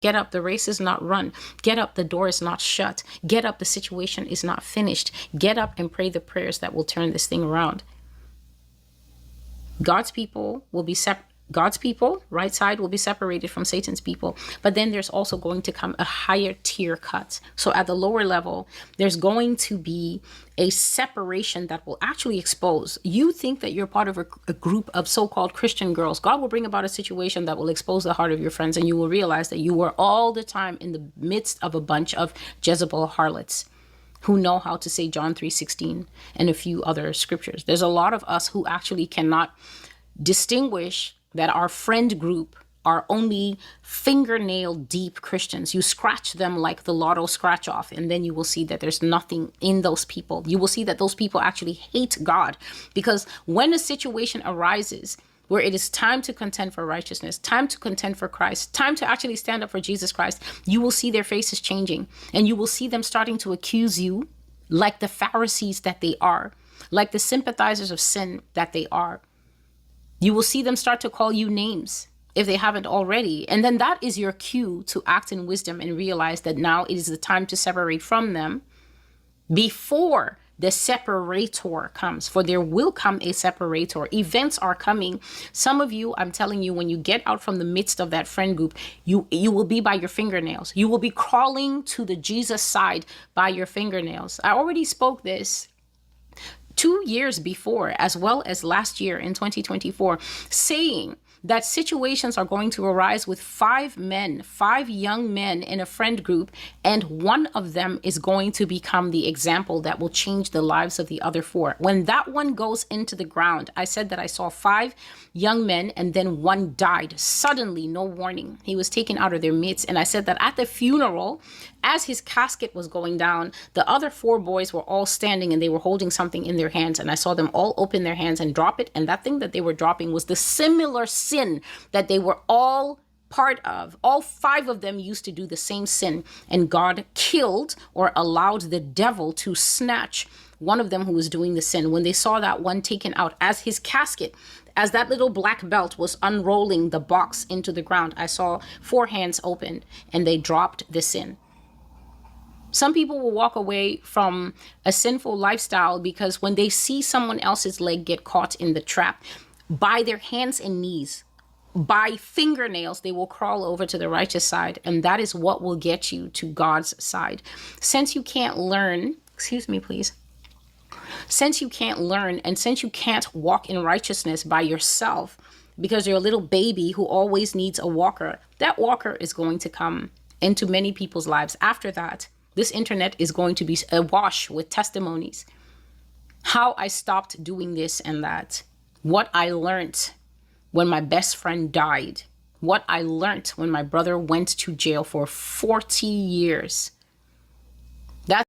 Get up. The race is not run. Get up. The door is not shut. Get up. The situation is not finished. Get up and pray the prayers that will turn this thing around. God's people will be God's people, right side, will be separated from Satan's people. But then there's also going to come a higher tier cut. So at the lower level, there's going to be a separation that will actually expose. You think that you're part of a group of so-called Christian girls. God will bring about a situation that will expose the heart of your friends, and you will realize that you were all the time in the midst of a bunch of Jezebel harlots who know how to say John 3:16 and a few other scriptures. There's a lot of us who actually cannot distinguish that our friend group are only fingernail deep Christians. You scratch them like the lotto scratch off, and then you will see that there's nothing in those people. You will see that those people actually hate God, because when a situation arises where it is time to contend for righteousness, time to contend for Christ, time to actually stand up for Jesus Christ, you will see their faces changing, and you will see them starting to accuse you like the Pharisees that they are, like the sympathizers of sin that they are. You will see them start to call you names if they haven't already. And then that is your cue to act in wisdom and realize that now it is the time to separate from them before the separator comes. For there will come a separator. Events are coming. Some of you, I'm telling you, when you get out from the midst of that friend group, you will be by your fingernails. You will be crawling to the Jesus side by your fingernails. I already spoke this 2 years before, as well as last year in 2024, saying that situations are going to arise with 5 young men in a friend group, and one of them is going to become the example that will change the lives of the other 4. When that one goes into the ground, I said that I saw 5 young men, and then one died suddenly, no warning. He was taken out of their midst. And I said that at the funeral, as his casket was going down, the other 4 boys were all standing and they were holding something in their hands. And I saw them all open their hands and drop it. And that thing that they were dropping was the similar sin that they were all part of. All 5 of them used to do the same sin. And God killed or allowed the devil to snatch one of them who was doing the sin. When they saw that one taken out as his casket, as that little black belt was unrolling the box into the ground, I saw 4 hands opened and they dropped the sin. Some people will walk away from a sinful lifestyle because when they see someone else's leg get caught in the trap, by their hands and knees, by fingernails, they will crawl over to the righteous side. And that is what will get you to God's side. Since you can't learn, excuse me, please. Since you can't learn, and since you can't walk in righteousness by yourself because you're a little baby who always needs a walker, that walker is going to come into many people's lives after that. This internet is going to be awash with testimonies. How I stopped doing this and that. What I learned when my best friend died. What I learned when my brother went to jail for 40 years.